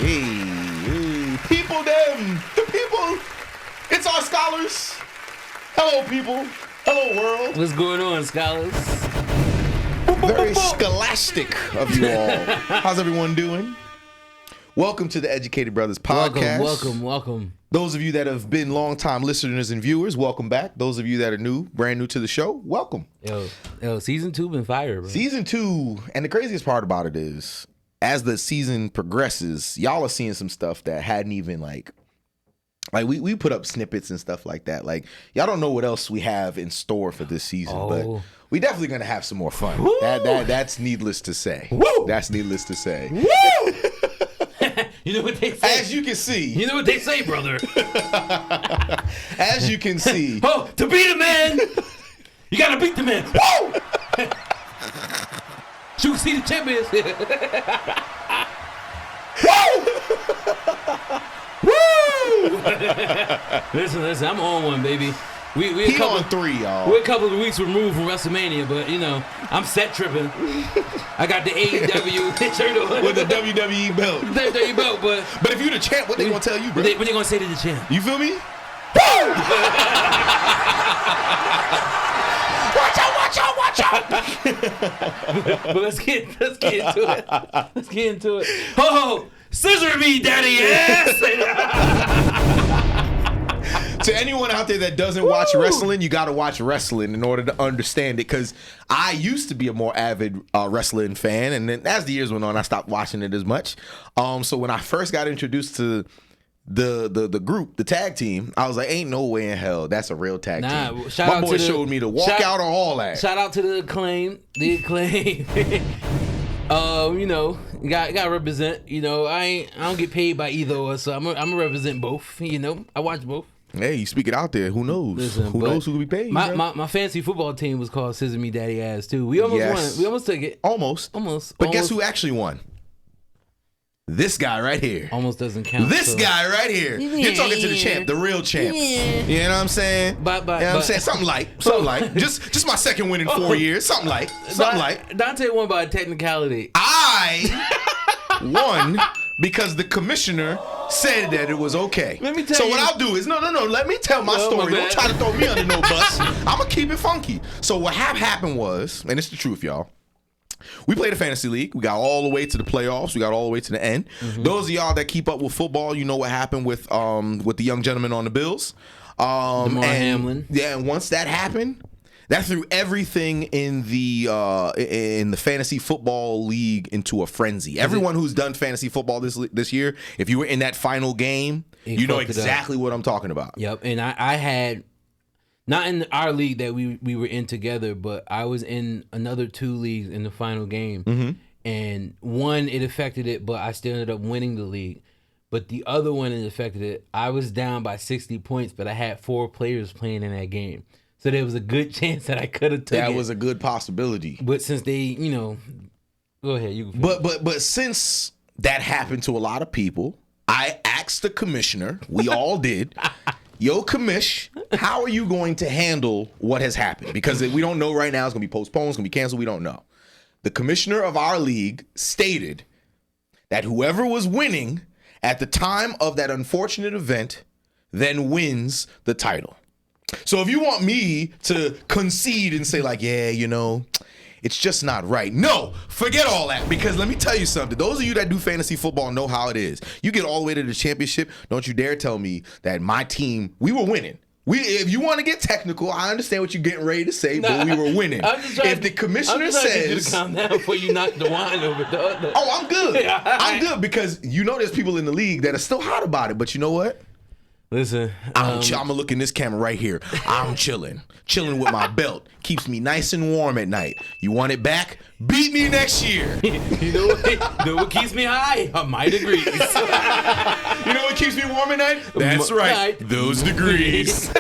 Hey, people, the people. It's our scholars. Hello, people. Hello, world. What's going on, scholars? Very scholastic of you all. How's everyone doing? Welcome to the Educated Brothers podcast. Welcome. Those of you that have been longtime listeners and viewers, welcome back. Those of you that are brand new to the show, welcome. Yo, season 2 been fire, bro. Season 2, and the craziest part about it is, as the season progresses, y'all are seeing some stuff that hadn't even like we put up snippets and stuff like that. Like, y'all don't know what else we have in store for this season, but we definitely gonna have some more fun. That's needless to say. Woo! That's needless to say. Woo! You know what they say? As you can see. You know what they say, brother? As you can see. Oh, to beat a man, you gotta beat the man. Woo! You can see the champions. Woo! Listen, I'm on one, baby. He on 3, y'all. We're a couple of weeks removed from WrestleMania, but you know, I'm set tripping. I got the AEW shirt on with the WWE belt. WWE belt, but if you the champ, what they gonna tell you, bro? What they gonna say to the champ? You feel me? Watch out! But let's get into it. Ho, scissor me, daddy ass. To anyone out there that doesn't watch wrestling, you got to watch wrestling in order to understand it. Because I used to be a more avid wrestling fan, and then as the years went on, I stopped watching it as much. So when I first got introduced to the group, the tag team, I was like, ain't no way in hell that's a real tag team. My boy showed me the walkout on all that. Shout out to the acclaim. You know, gotta represent. You know, I don't get paid by either of us, so I'm gonna represent both. You know, I watch both. Hey, you speak it out there. Who knows? Listen, who knows who could be paid? My fantasy football team was called Scissor Me Daddy Ass too. We almost won. We almost took it. Almost. But guess who actually won? This guy right here. Almost doesn't count. This guy right here. You're talking to the champ, the real champ. Yeah. You know what I'm saying? You know what I'm saying? Something like. Just my second win in 4 years. Something like. Dante won by a technicality. I won because the commissioner said that it was okay. Let me tell you. So what I'll do is, no. Let me tell my story. Don't try to throw me under no bus. I'm going to keep it funky. So what happened was, and it's the truth, y'all. We played a fantasy league. We got all the way to the playoffs. We got all the way to the end. Mm-hmm. Those of y'all that keep up with football, you know what happened with the young gentleman on the Bills. DeMar Hamlin. Yeah, and once that happened, that threw everything in the fantasy football league into a frenzy. Everyone who's done fantasy football this year, if you were in that final game, you know exactly what I'm talking about. Yep, and I had, not in our league that we were in together, but I was in another 2 leagues in the final game. Mm-hmm. And one, it affected it, but I still ended up winning the league. But the other one, it affected it. I was down by 60 points, but I had 4 players playing in that game. So there was a good chance that I could have taken it. That was a good possibility. But since they, you know, go ahead. You can but since that happened to a lot of people, I asked the commissioner, we all did, yo, commish, how are you going to handle what has happened? Because we don't know right now. It's going to be postponed. It's going to be canceled. We don't know. The commissioner of our league stated that whoever was winning at the time of that unfortunate event then wins the title. So if you want me to concede and say like, yeah, you know, it's just not right. No, forget all that, because let me tell you something. Those of you that do fantasy football know how it is. You get all the way to the championship. Don't you dare tell me that my team, we were winning. If you want to get technical, I understand what you're getting ready to say, but we were winning. If the commissioner says, to calm down before you knock the wine over. Oh, I'm good. I'm good, because you know there's people in the league that are still hot about it. But you know what? Listen, I'm gonna look in this camera right here. I'm chilling with my belt. Keeps me nice and warm at night. You want it back? Beat me next year. You know what keeps me high? My degrees. You know what keeps me warm at night? That's right. Those degrees.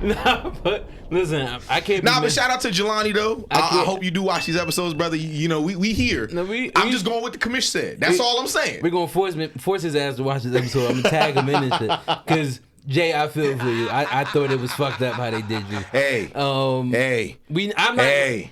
Nah, but listen, I can't. But shout out to Jelani though. I hope you do watch these episodes, brother. You know we here. No, I'm just going with the commission said. That's all I'm saying. We're gonna force his ass to watch this episode. I'm gonna tag him in and shit, because Jay, I feel for you. I thought it was fucked up how they did you. Hey, I'm not.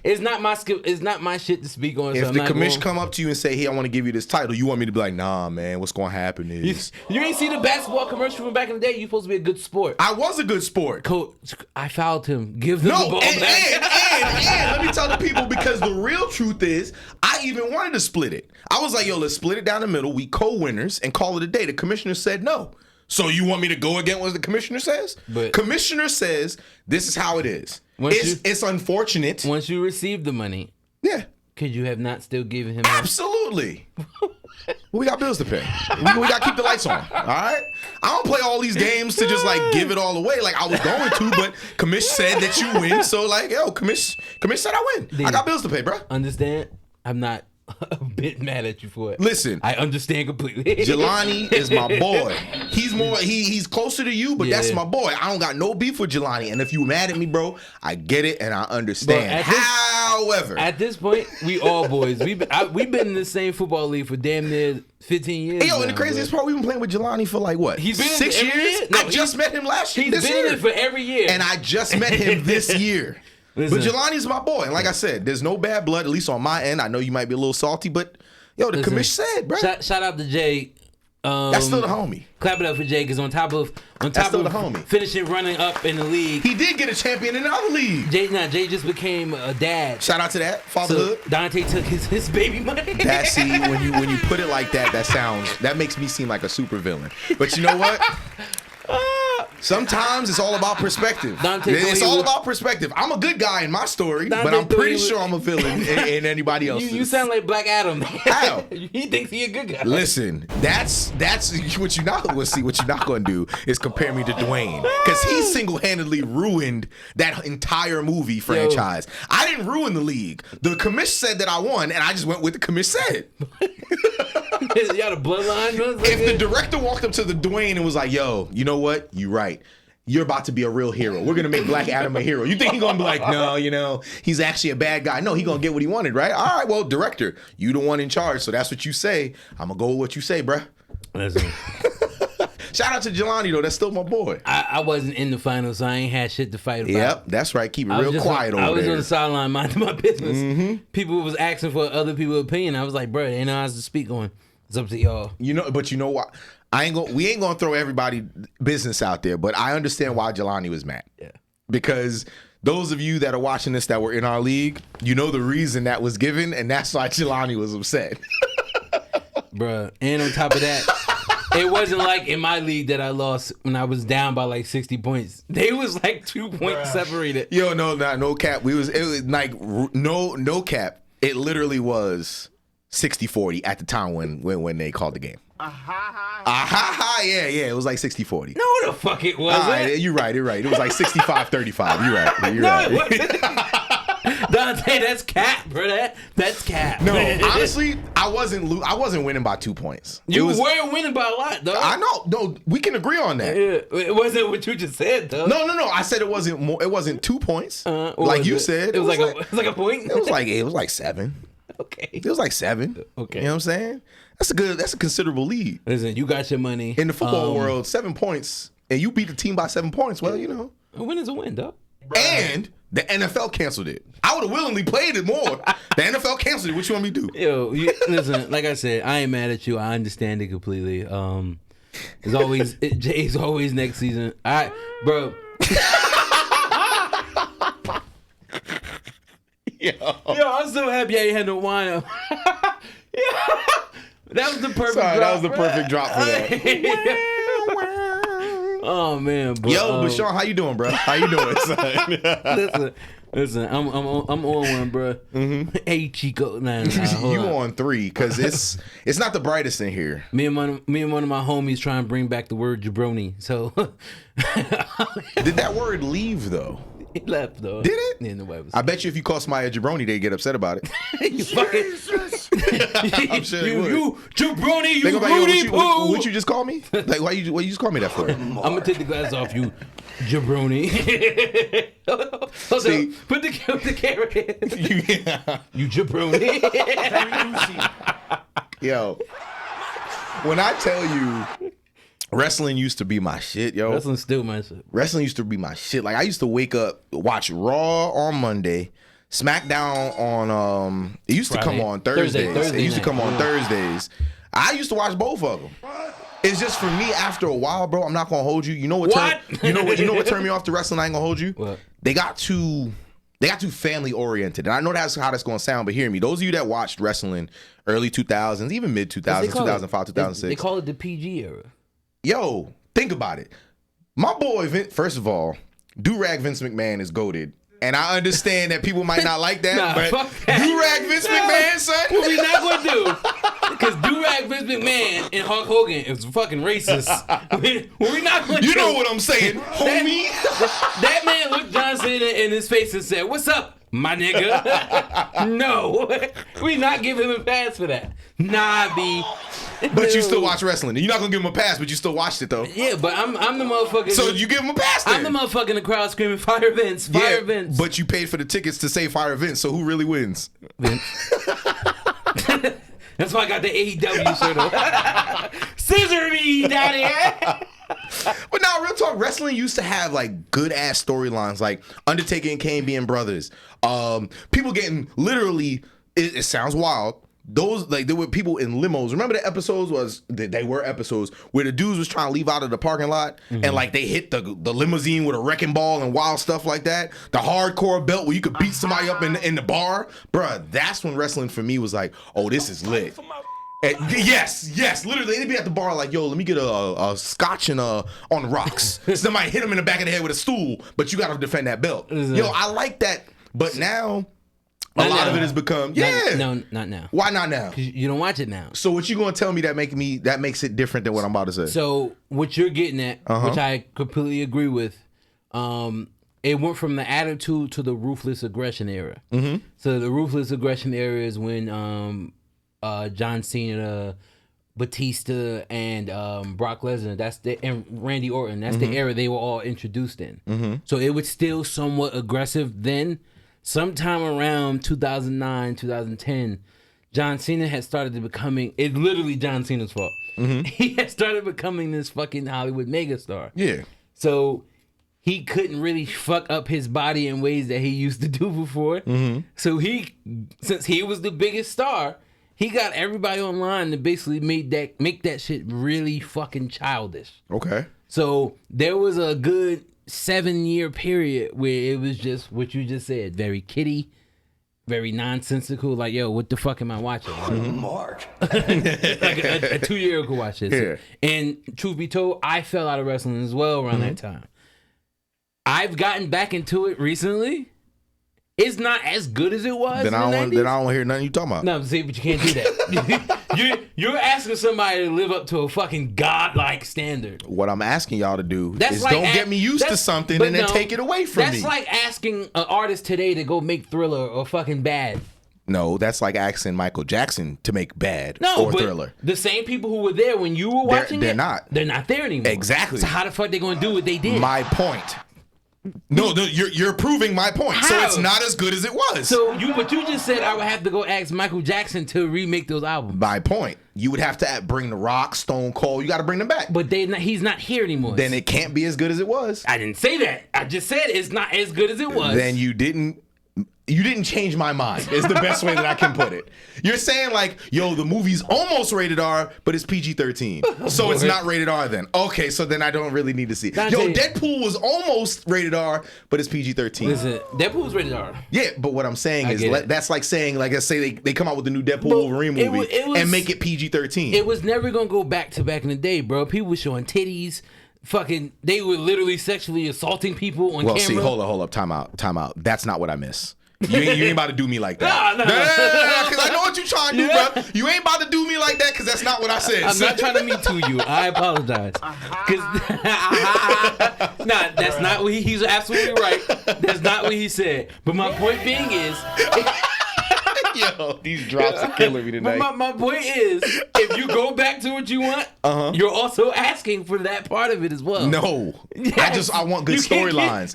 It's not my skill. It's not my shit to speak on. if so the commission come up to you and say, "Hey, I want to give you this title," you want me to be like, "Nah, man. What's going to happen is you ain't see the basketball commercial from back in the day. You supposed to be a good sport. I was a good sport." Coach, I fouled him. Give them the ball back. And let me tell the people, because the real truth is, I even wanted to split it. I was like, "Yo, let's split it down the middle. We co-winners and call it a day." The commissioner said no. So you want me to go against what the commissioner says? But commissioner says this is how it is. It's unfortunate. Once you receive the money, yeah, could you have not still given him? Absolutely. We got bills to pay. We got to keep the lights on. All right. I don't play all these games to just like give it all away like I was going to, but commish said that you win, so like, yo, commish said I win. I got bills to pay, bro. Understand? I'm not a bit mad at you for it. Listen, I understand completely. Jelani is my boy. He's closer to you, but that's my boy. I don't got no beef with Jelani. And if you mad at me, bro, I get it and I understand. However, at this point, we all boys. We've been in the same football league for damn near 15 years. Hey, yo, and the craziest part, we've been playing with Jelani for like what? He's been 6 years? No, I just met him last year. He's been in it for every year. And I just met him this year. Listen. But Jelani's my boy. And like I said, there's no bad blood, at least on my end. I know you might be a little salty, but yo, the commission said, bro. Shout out to Jay. That's still the homie. Clap it up for Jay, because on top of the homie. Finishing running up in the league, he did get a champion in another league. Jay just became a dad. Shout out to that fatherhood. So Dante took his baby money. That, see, when you put it like that, that makes me seem like a super villain. But you know what? Sometimes it's all about perspective. It's all about perspective. I'm a good guy in my story, but I'm pretty sure I'm a villain in anybody else's. You sound like Black Adam. How? He thinks he a good guy. Listen, that's what you're not going to see. What you're not going to do is compare me to Dwayne, because he single-handedly ruined that entire movie franchise. Yo. I didn't ruin the league. The commission said that I won, and I just went with the commission said. Y'all the bloodline? If the director walked up to the Dwayne and was like, "Yo, you know what? You right. You're about to be a real hero. We're going to make Black Adam a hero." You think he's going to be like, "No, he's actually a bad guy." No, he's going to get what he wanted, right? All right, well, director, you the one in charge, so that's what you say. I'm going to go with what you say, bruh. Listen. Shout out to Jelani, though. That's still my boy. I wasn't in the finals, so I ain't had shit to fight about. Yep, that's right. Keep it real quiet over there. I was on the sideline minding my business. Mm-hmm. People was asking for other people's opinion. I was like, bro, ain't no eyes to speak on. It's up to y'all. But you know what? We ain't gonna throw everybody business out there, but I understand why Jelani was mad. Yeah. Because those of you that are watching this that were in our league, you know the reason that was given, and that's why Jelani was upset. Bruh. And on top of that, it wasn't like in my league that I lost when I was down by like 60 points. They was like 2 points separated. Yo, no cap. It was like no cap. It literally was 60-40 at the time when they called the game. Yeah. It was like 60-40. No, the fuck it wasn't. You're right. It was like 65-35. You're right. Dante, that's cap, bro. That's cap. No, honestly, I wasn't winning by 2 points. You were winning by a lot, though. I know. No, we can agree on that. Yeah, it wasn't what you just said, though. No. I said it wasn't more. It wasn't 2 points. Like you said. It was like a point. It was like 7. Okay. It was like 7. Okay. You know what I'm saying? That's a considerable lead. Listen, you got your money. In the football world, 7 points, and you beat the team by 7 points. Well, you know. A win is a win, dog. And the NFL canceled it. I would have willingly played it more. The NFL canceled it. What you want me to do? Yo, listen, like I said, I ain't mad at you. I understand it completely. It's always Jay's always next season. All right, bro. Yo, I'm so happy I ain't had no wine up. That was the perfect drop. That was the perfect drop for that. Oh man, bro. Yo, Bashawn, how you doing, bro? How you doing, son? Listen, I'm on one, bro. Mm-hmm. Hey, Chico, nah, you on 3 because it's not the brightest in here. Me and one of my homies trying to bring back the word jabroni. So, did that word leave though? It left though. Did it? Yeah, nobody was. I bet you if you call somebody a jabroni, they get upset about it. You fucking. I'm sure they would. You jabroni, you Rudy Poo. What you just call me? Like what you just call me that for? I'm gonna take the glass off you, jabroni. See, put the camera in. Yeah. You jabroni. Yo, when I tell you Wrestling used to be my shit, yo. Wrestling still my shit. Wrestling used to be my shit. Like I used to wake up, watch Raw on Monday, SmackDown on it used Friday. To come on Thursdays. Thursday it used to come on Thursdays. I used to watch both of them. It's just for me after a while, bro. I'm not gonna hold you. You know what? You know what turned me off to wrestling? I ain't gonna hold you. What? They got too family oriented, and I know that's how that's gonna sound. But hear me, those of you that watched wrestling early 2000s, even mid 2000s, 2005, 2006, they call it the PG era. Yo, think about it. My boy, first of all, do-rag Vince McMahon is goated. And I understand that people might not like that, but do-rag Vince McMahon, son. What we not going to do, because do-rag Vince McMahon and Hulk Hogan is fucking racist. What we not going to do. You know what I'm saying, homie. That man looked John Cena in his face and said, "What's up, my nigga?" No, we not giving him a pass for that. Nah, B. But you still watch wrestling. You're not gonna give him a pass, but you still watched it though. Yeah, but I'm the motherfucker. So you give him a pass then. I'm the motherfucker in the crowd screaming, "Fire Vince! Fire Vince!" But you paid for the tickets to say "Fire Vince." So who really wins? Vince. That's why I got the AEW shirt on. Scissor me, daddy. But now, real talk, wrestling used to have like good ass storylines, like Undertaker and Kane being brothers. People getting literally. It sounds wild. Those like there were people in limos. Remember the episodes they were episodes where the dudes was trying to leave out of the parking lot and like they hit the limousine with a wrecking ball and wild stuff like that. The hardcore belt where you could beat somebody up in the bar, bruh. That's when wrestling for me was like, oh, this is lit. And yes, literally they'd be at the bar like, yo, let me get a scotch and on the rocks. Somebody hit him in the back of the head with a stool, but you got to defend that belt. Yo, I like that, but now. A lot of it has become not now. Why not now? Because you don't watch it now. So what you gonna tell me that makes it different than what I'm about to say? So what you're getting at, which I completely agree with, it went from the attitude to the ruthless aggression era. Mm-hmm. So the ruthless aggression era is when John Cena, Batista, and Brock Lesnar, and Randy Orton. That's the era they were all introduced in. Mm-hmm. So it was still somewhat aggressive then. Sometime around 2009, 2010, John Cena had started to becoming, it's literally John Cena's fault. Mm-hmm. He had started becoming this fucking Hollywood megastar. Yeah. So he couldn't really fuck up his body in ways that he used to do before. Mm-hmm. So since he was the biggest star, he got everybody online to basically make that shit really fucking childish. Okay. So there was a good 7-year period where it was just what you just said, very kiddie, very nonsensical. Like, yo, what the fuck am I watching? Mark. Like a 2-year-old could watch this. Yeah. And truth be told, I fell out of wrestling as well around that time. I've gotten back into it recently. It's not as good as it was. Then I don't want to hear nothing you talking about. No, see, but you can't do that. You're asking somebody to live up to a fucking godlike standard. What I'm asking y'all to do is don't get me used to something and then take it away from me. That's like asking an artist today to go make Thriller or fucking Bad. No, that's like asking Michael Jackson to make Bad or Thriller. The same people who were there when you were watching they're not. They're not there anymore. Exactly. So how the fuck they going to do what they did? My point. No, you're proving my point. How? So it's not as good as it was. So but you just said I would have to go ask Michael Jackson to remake those albums. My point. You would have to bring The Rock, Stone Cold. You got to bring them back. But he's not here anymore. Then it can't be as good as it was. I didn't say that. I just said it's not as good as it was. Then you didn't change my mind is the best way that I can put it. You're saying like, yo, the movie's almost rated R, but it's PG-13. So it's not rated R then. Okay, so then I don't really need to see it. Yo, Deadpool was almost rated R, but it's PG-13. Listen, Deadpool was rated R. Yeah, but what I'm saying is that's like saying, like, let's say they come out with the new Deadpool Wolverine movie and make it PG-13. It was never going to go back to back in the day, bro. People were showing titties. Fucking, they were literally sexually assaulting people on camera. Well, see, hold up, time out. That's not what I miss. You ain't about to do me like that. No, because I know what you're trying to do, bro. You ain't about to do me like that because that's not what I said. I'm not trying to me too you. I apologize. That's not what he's absolutely right. That's not what he said. But my point being is, Yo, these drops are killing me tonight. My point is, if you go back to what you want, you're also asking for that part of it as well. No, Yes. I want good storylines.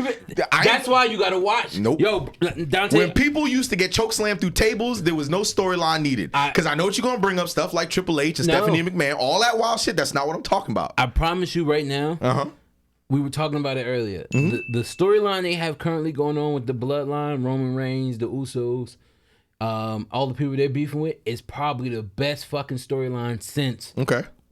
That's why you gotta watch. Nope. Yo, Dante. When people used to get chokeslammed through tables, there was no storyline needed. Because I know what you're gonna bring up, stuff like Triple H and Stephanie McMahon, all that wild shit. That's not what I'm talking about. I promise you right now. We were talking about it earlier. The storyline they have currently going on with the Bloodline, Roman Reigns, the Usos, all the people they're beefing with is probably the best fucking storyline since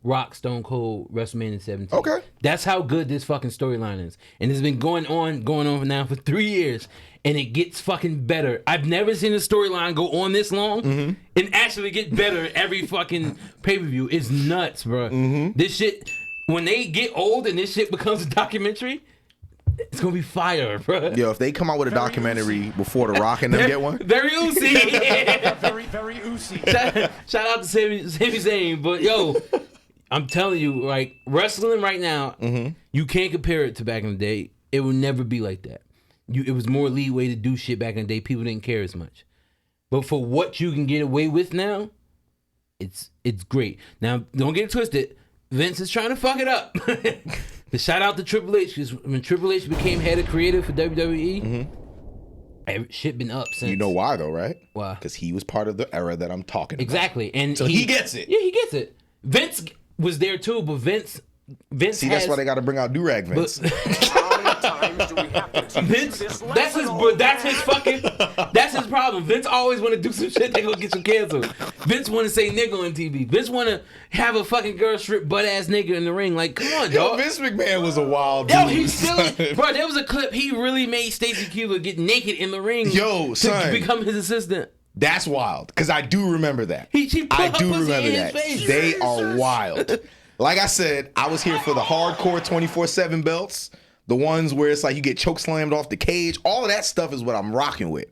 Rock Stone Cold WrestleMania 17. Okay. That's how good this fucking storyline is. And it's been going on now for 3 years. And it gets fucking better. I've never seen a storyline go on this long and actually get better every fucking pay-per-view. It's nuts, bro. This shit, when they get old and this shit becomes a documentary, it's gonna be fire, bro. Yo, if they come out with a documentary before The Rock and them get one. Very oozy. very oozy. Shout out to Sami Zayn. But yo, I'm telling you, like, wrestling right now, you can't compare it to back in the day. It will never be like that. It was more leeway to do shit back in the day. People didn't care as much. But for what you can get away with now, it's great. Now, don't get it twisted. Vince is trying to fuck it up. The shout out to Triple H, because when Triple H became head of creative for WWE, shit been up since. You know why though, right? Why? Because he was part of the era that I'm talking about. Exactly. And so he gets it. Yeah, he gets it. Vince was there too, but Vince See, that's why they got to bring out Durag Vince. How many times do we have to Vince, that's his problem. Vince always want to do some shit that gonna get you canceled. Vince want to say nigga on TV. Vince want to have a fucking girl strip butt ass nigga in the ring. Like, come on, dog. Vince McMahon was a wild dude. Yo, he still, bro. There was a clip he really made Stacey Keebler get naked in the ring. To become his assistant. That's wild, because I do remember that. I do remember that. They are wild. Like I said, I was here for the hardcore 24/7 belts, the ones where it's like you get choke slammed off the cage. All of that stuff is what I'm rocking with.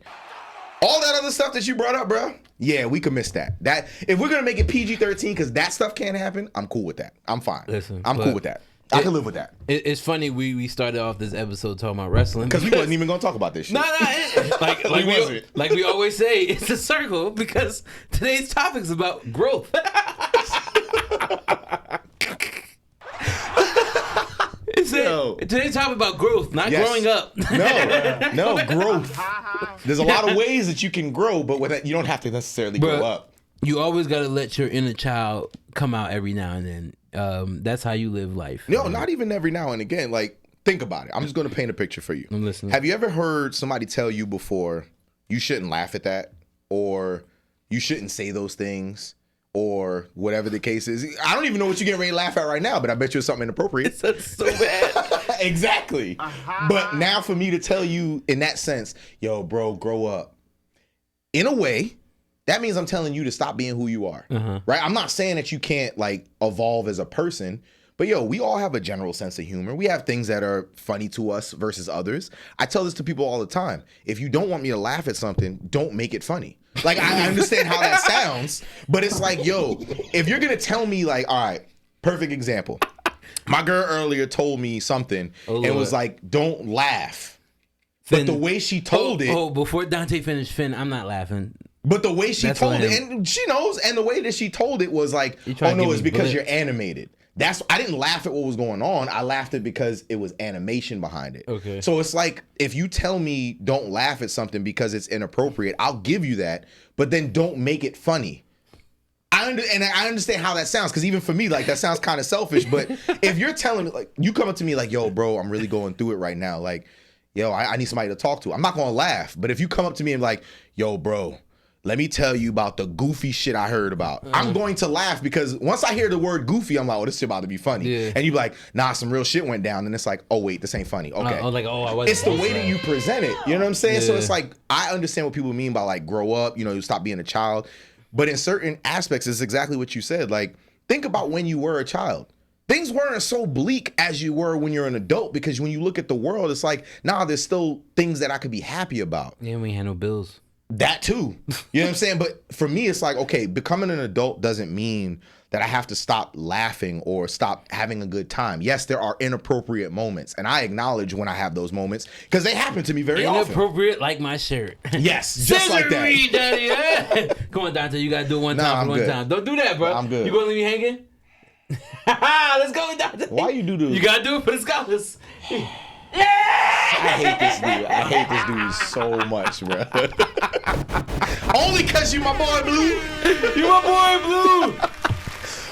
All that other stuff that you brought up, bro. Yeah, we could miss that. That if we're gonna make it PG-13 because that stuff can't happen, I'm cool with that. I'm fine. Listen, I'm cool with that. I can live with that. It's funny we started off this episode talking about wrestling because we wasn't even gonna talk about this shit. like we always say, it's a circle because today's topic is about growth. Today's topic about growth, not growing up. No, growth. There's a lot of ways that you can grow, but with that, you don't have to necessarily grow up. You always got to let your inner child come out every now and then. That's how you live life. No, not even every now and again. Like, think about it. I'm just going to paint a picture for you. I'm listening. Have you ever heard somebody tell you before, you shouldn't laugh at that, or you shouldn't say those things, or whatever the case is? I don't even know what you're getting ready to laugh at right now, but I bet you it's something inappropriate. That's so bad. Exactly. But now for me to tell you in that sense, yo, bro, grow up. In a way, that means I'm telling you to stop being who you are, right? I'm not saying that you can't like evolve as a person, but yo, we all have a general sense of humor. We have things that are funny to us versus others. I tell this to people all the time. If you don't want me to laugh at something, don't make it funny. Like, I understand how that sounds, but it's like, yo, if you're going to tell me like, all right, perfect example. My girl earlier told me something and was like, don't laugh. Finn, but the way she told it. Oh, before Dante finished, Finn, I'm not laughing. But the way she told it, and she knows, and the way that she told it was like, oh no, it's because you're animated. I didn't laugh at what was going on. I laughed at because it was animation behind it. Okay. So it's like, if you tell me don't laugh at something because it's inappropriate, I'll give you that, but then don't make it funny. I understand how that sounds, because even for me, like, that sounds kind of selfish, but if you're telling me, like, you come up to me like, yo, bro, I'm really going through it right now. Like, yo, I need somebody to talk to. I'm not going to laugh. But if you come up to me and like, yo, bro, let me tell you about the goofy shit I heard about. I'm going to laugh, because once I hear the word goofy, I'm like, oh, this shit about to be funny. Yeah. And you be like, nah, some real shit went down. And it's like, oh, wait, this ain't funny. Okay. I wasn't. It's the way that you present it. You know what I'm saying? Yeah. So it's like, I understand what people mean by like grow up, you know, you stop being a child. But in certain aspects, it's exactly what you said. Like, think about when you were a child. Things weren't so bleak as you were when you're an adult, because when you look at the world, it's like, nah, there's still things that I could be happy about. Yeah, we had no bills. That too. You know what I'm saying? But for me, it's like, okay, becoming an adult doesn't mean that I have to stop laughing or stop having a good time. Yes, there are inappropriate moments, and I acknowledge when I have those moments because they happen to me very often. Inappropriate like my shirt. Yes, just like that. Scissor me, daddy. Come on, Dante, you gotta do it one time I'm for one good. time. Don't do that, bro. I'm good. You gonna leave me hanging? Let's go, Dante. Why you do this? You gotta do it for the scholars. I hate this dude. I hate this dude so much, bro. Only cause you my boy Blue. You my boy, Blue.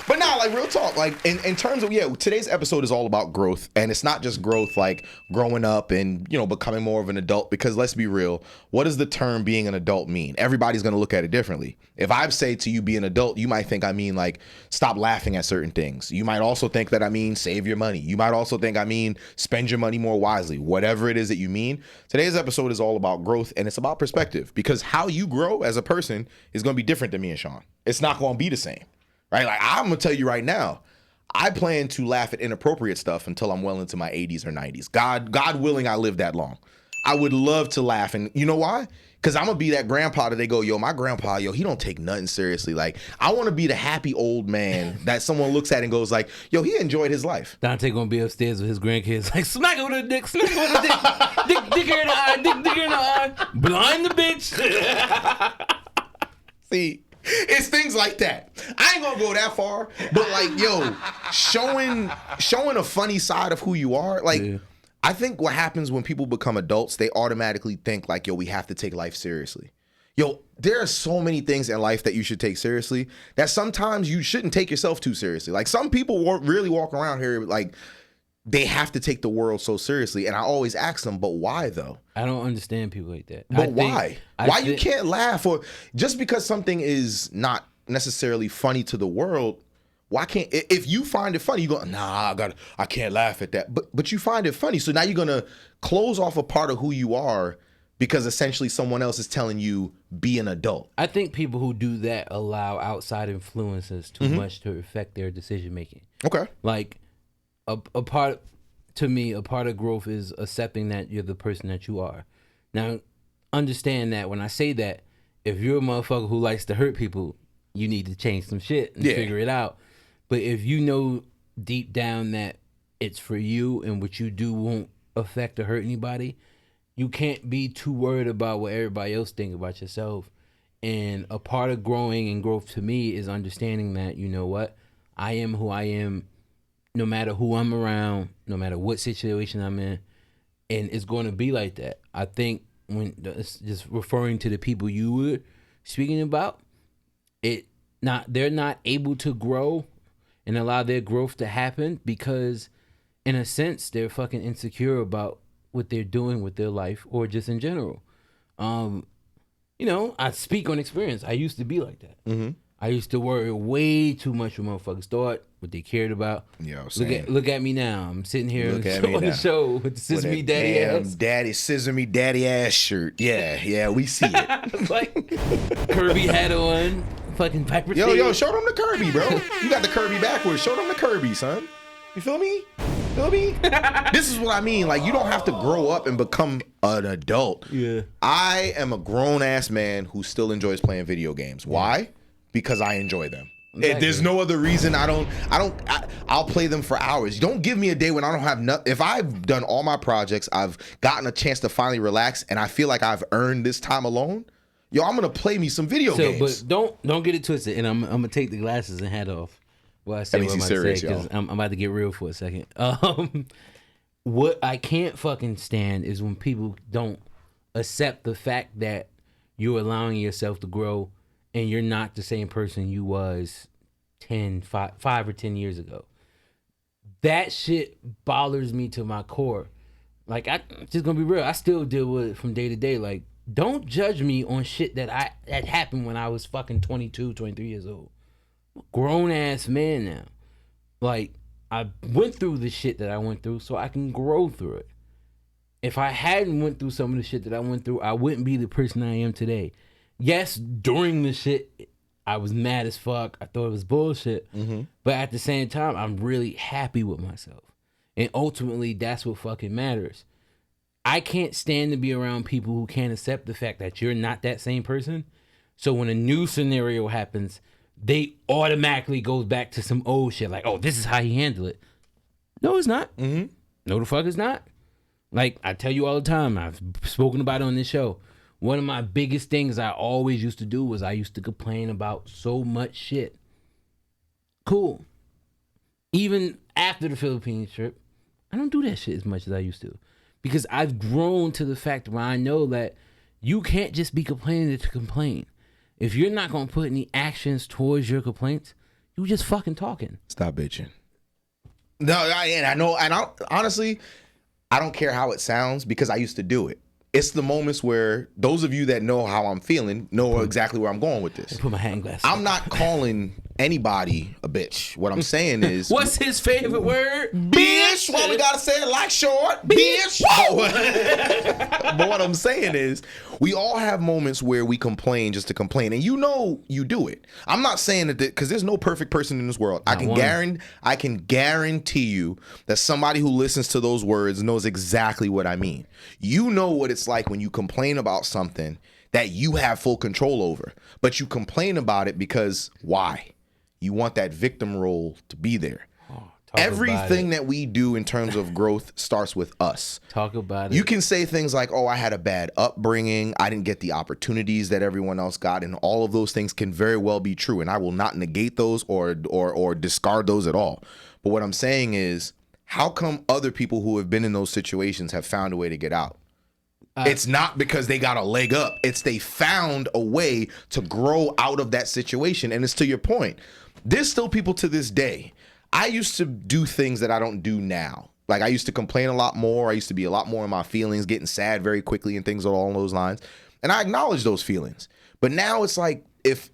But nah, like real talk, like in terms of, today's episode is all about growth. And it's not just growth like growing up and, becoming more of an adult, because let's be real, what does the term being an adult mean? Everybody's going to look at it differently. If I say to you be an adult, you might think I mean like stop laughing at certain things. You might also think that I mean save your money. You might also think I mean spend your money more wisely. Whatever it is that you mean, today's episode is all about growth, and it's about perspective, because how you grow as a person is going to be different than me and Sean. It's not going to be the same. Right? Like, I'm going to tell you right now, I plan to laugh at inappropriate stuff until I'm well into my 80s or 90s. God willing, I live that long. I would love to laugh. And you know why? Because I'm going to be that grandpa that they go, yo, my grandpa, he don't take nothing seriously. Like, I want to be the happy old man that someone looks at and goes like, yo, he enjoyed his life. Dante gonna be upstairs with his grandkids, like, smack it with a dick, smack it with a dick, dick her in the eye, dick her in the eye, blind the bitch. See? It's things like that. I ain't gonna go that far, but like, showing a funny side of who you are. Like, I think what happens when people become adults, they automatically think like, we have to take life seriously. There are so many things in life that you should take seriously that sometimes you shouldn't take yourself too seriously. Like, some people really walk around here like they have to take the world so seriously. And I always ask them, but why though? I don't understand people like that. But why? Why you can't laugh? Or just because something is not necessarily funny to the world, why can't, if you find it funny, you go, nah, I can't laugh at that. But you find it funny. So now you're going to close off a part of who you are because essentially someone else is telling you be an adult. I think people who do that allow outside influences too much to affect their decision making. Okay. Like, a part of growth is accepting that you're the person that you are. Now, understand that when I say that, if you're a motherfucker who likes to hurt people, you need to change some shit and figure it out. But if you know deep down that it's for you and what you do won't affect or hurt anybody, you can't be too worried about what everybody else thinks about yourself. And a part of growing and growth to me is understanding that, you know what, I am who I am, no matter who I'm around, no matter what situation I'm in, and it's going to be like that. I think when it's just referring to the people you were speaking about, they're not able to grow and allow their growth to happen because, in a sense, they're fucking insecure about what they're doing with their life or just in general. I speak on experience. I used to be like that. Mm-hmm. I used to worry way too much what motherfuckers thought, what they cared about. Yeah, look at me now. I'm sitting here on the show with the Scissor Me Daddy ass. Scissor Me Daddy ass shirt. Yeah, we see it. Like, Kirby hat on, fucking Piper. Yo, show them the Kirby, bro. You got the Kirby backwards. Show them the Kirby, son. You feel me? This is what I mean. Like, you don't have to grow up and become an adult. Yeah. I am a grown ass man who still enjoys playing video games. Why? Because I enjoy them. Exactly. There's no other reason. I'll play them for hours. Don't give me a day when I don't have nothing. If I've done all my projects, I've gotten a chance to finally relax, and I feel like I've earned this time alone, I'm gonna play me some video games. But don't get it twisted. And I'm gonna take the glasses and hat off. Well, I say what I'm about to say because I'm about to get real for a second. What I can't fucking stand is when people don't accept the fact that you're allowing yourself to grow and you're not the same person you was 5 or 10 years ago. That shit bothers me to my core. Like, I just gonna be real, I still deal with it from day to day. Like, don't judge me on shit that happened when I was fucking 22, 23 years old. I'm a grown ass man now. Like, I went through the shit that I went through so I can grow through it. If I hadn't went through some of the shit that I went through, I wouldn't be the person I am today. Yes, during the shit, I was mad as fuck. I thought it was bullshit. Mm-hmm. But at the same time, I'm really happy with myself. And ultimately, that's what fucking matters. I can't stand to be around people who can't accept the fact that you're not that same person. So when a new scenario happens, they automatically goes back to some old shit. Like, oh, this is how he handled it. No, it's not. Mm-hmm. No, the fuck it's not. Like, I tell you all the time, I've spoken about it on this show. One of my biggest things I always used to do was I used to complain about so much shit. Cool. Even after the Philippines trip, I don't do that shit as much as I used to. Because I've grown to the fact where I know that you can't just be complaining to complain. If you're not going to put any actions towards your complaints, you just fucking talking. Stop bitching. No, I know. And honestly, I don't care how it sounds because I used to do it. It's the moments where those of you that know how I'm feeling know exactly where I'm going with this. Put my hand glasses. I'm not calling anybody a bitch. What I'm saying is, what's his favorite word? Bitch. Why we gotta say it like short? Bitch. But what I'm saying is, we all have moments where we complain just to complain, and you know you do it. I'm not saying that because there's no perfect person in this world. I can guarantee you that somebody who listens to those words knows exactly what I mean. You know what it's like when you complain about something that you have full control over, but you complain about it because why? You want that victim role to be there. Everything that we do in terms of growth starts with us. Talk about it. You can say things like, oh, I had a bad upbringing. I didn't get the opportunities that everyone else got. And all of those things can very well be true. And I will not negate those or discard those at all. But what I'm saying is, how come other people who have been in those situations have found a way to get out? It's not because they got a leg up. It's they found a way to grow out of that situation. And it's to your point. There's still people to this day. I used to do things that I don't do now. Like I used to complain a lot more. I used to be a lot more in my feelings, getting sad very quickly and things along those lines. And I acknowledge those feelings. But now it's like if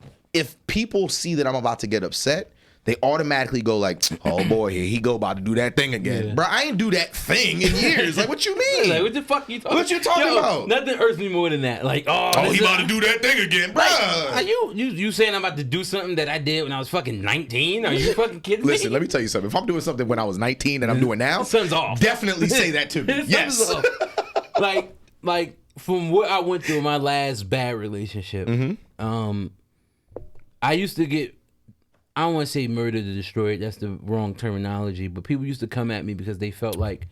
people see that I'm about to get upset, they automatically go like, oh boy, here he go about to do that thing again. Yeah. Bro, I ain't do that thing in years. Like, what you mean? Like, what the fuck you talking? What you talking about? Nothing irks me more than that. Like, oh he about to do that thing again, bro. Like, are you saying I'm about to do something that I did when I was fucking 19? Are you fucking kidding me? Listen, let me tell you something. If I'm doing something when I was 19 and I'm doing now, sun's off. Definitely say that to me. Yes. like from what I went through in my last bad relationship, I used to get, I don't want to say murdered or destroyed. That's the wrong terminology. But people used to come at me because they felt like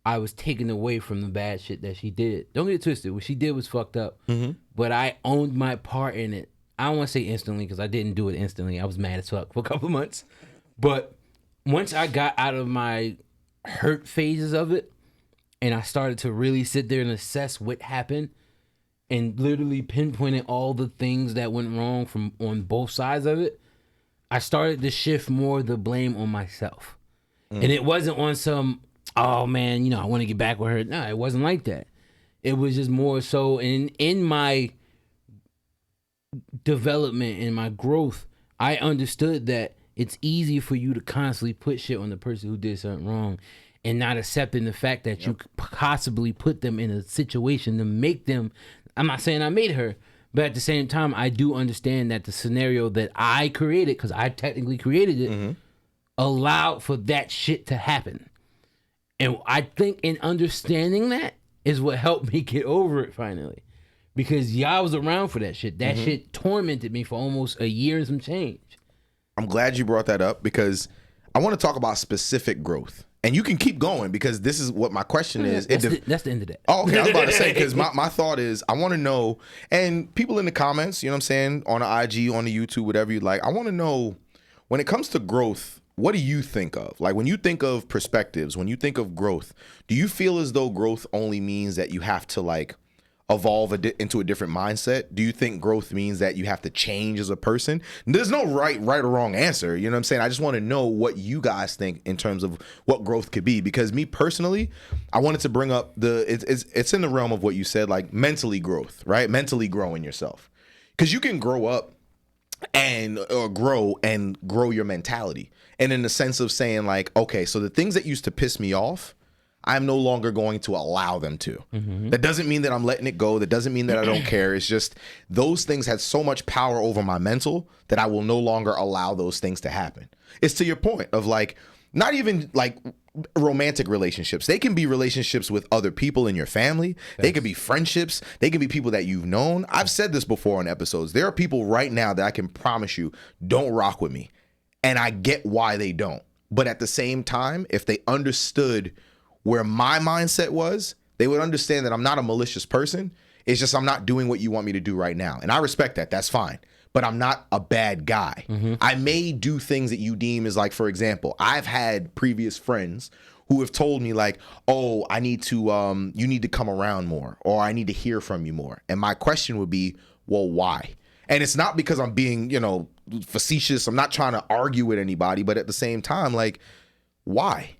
I was taken away from the bad shit that she did. Don't get it twisted. What she did was fucked up. But I owned my part in it. I don't want to say instantly because I didn't do it instantly. I was mad as fuck for a couple of months. But once I got out of my hurt phases of it and I started to really sit there and assess what happened and literally pinpointed all the things that went wrong from on both sides of it, I started to shift more the blame on myself. And it wasn't on some, oh man, I want to get back with her. No, it wasn't like that. It was just more so in my development and my growth, I understood that it's easy for you to constantly put shit on the person who did something wrong and not accepting the fact that you could possibly put them in a situation to make them, I'm not saying I made her, but at the same time, I do understand that the scenario that I created, because I technically created it, allowed for that shit to happen. And I think in understanding that is what helped me get over it finally. Because y'all was around for that shit. That shit tormented me for almost a year and some change. I'm glad you brought that up because I want to talk about specific growth. And you can keep going because this is what my question is. That's the end of that. Oh, okay. I was about to say, because my thought is I want to know, and people in the comments, you know what I'm saying, on the IG, on the YouTube, whatever you like, I want to know, when it comes to growth, what do you think of? Like when you think of perspectives, when you think of growth, do you feel as though growth only means that you have to like evolve into a different mindset? Do you think growth means that you have to change as a person? There's no right or wrong answer. You know what I'm saying? I just want to know what you guys think in terms of what growth could be. Because me personally, I wanted to bring up it's in the realm of what you said, like mentally growth, right? Mentally growing yourself. Because you can grow up or grow your mentality. And in the sense of saying like, okay, so the things that used to piss me off, I'm no longer going to allow them to. That doesn't mean that I'm letting it go. That doesn't mean that I don't care. It's just those things had so much power over my mental that I will no longer allow those things to happen. It's to your point of like, not even like romantic relationships. They can be relationships with other people in your family. They could be friendships. They can be people that you've known. I've said this before on episodes. There are people right now that I can promise you don't rock with me. And I get why they don't. But at the same time, if they understood where my mindset was, they would understand that I'm not a malicious person. It's just I'm not doing what you want me to do right now. And I respect that. That's fine. But I'm not a bad guy. I may do things that you deem as, like, for example, I've had previous friends who have told me like, oh, I need to, you need to come around more, or I need to hear from you more. And my question would be, well, why? And it's not because I'm being, facetious. I'm not trying to argue with anybody, but at the same time, like, why?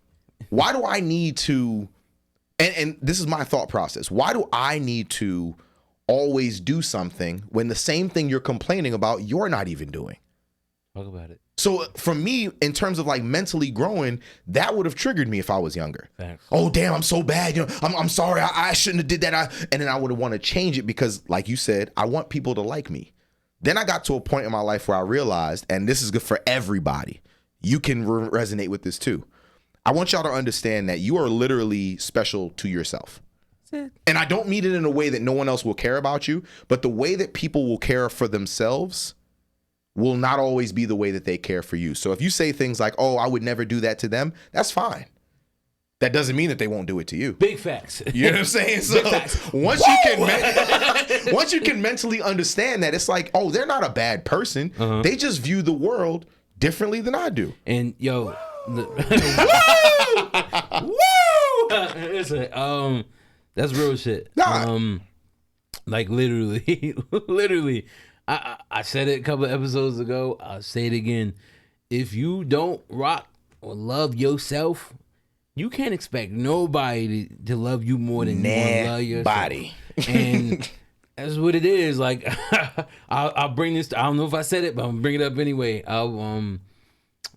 Why do I need to, and this is my thought process. Why do I need to always do something when the same thing you're complaining about, you're not even doing? Talk about it. So for me, in terms of like mentally growing, that would have triggered me if I was younger. Thanks. Oh, damn, I'm so bad. I'm sorry. I shouldn't have did that. And then I would have want to change it because, like you said, I want people to like me. Then I got to a point in my life where I realized, and this is good for everybody, you can resonate with this too. I want y'all to understand that you are literally special to yourself. And I don't mean it in a way that no one else will care about you, but the way that people will care for themselves will not always be the way that they care for you. So if you say things like, oh, I would never do that to them, that's fine. That doesn't mean that they won't do it to you. Big facts. You know what I'm saying? So once you can mentally understand that, it's like, oh, they're not a bad person. They just view the world differently than I do. And yo, woo! Listen, that's real shit. Nah. Like literally, I said it a couple of episodes ago. I'll say it again. If you don't rock or love yourself, you can't expect nobody to love you more than you want to love yourself. Body. And that's what it is. Like, I'll bring this. I don't know if I said it, but I'm gonna bring it up anyway.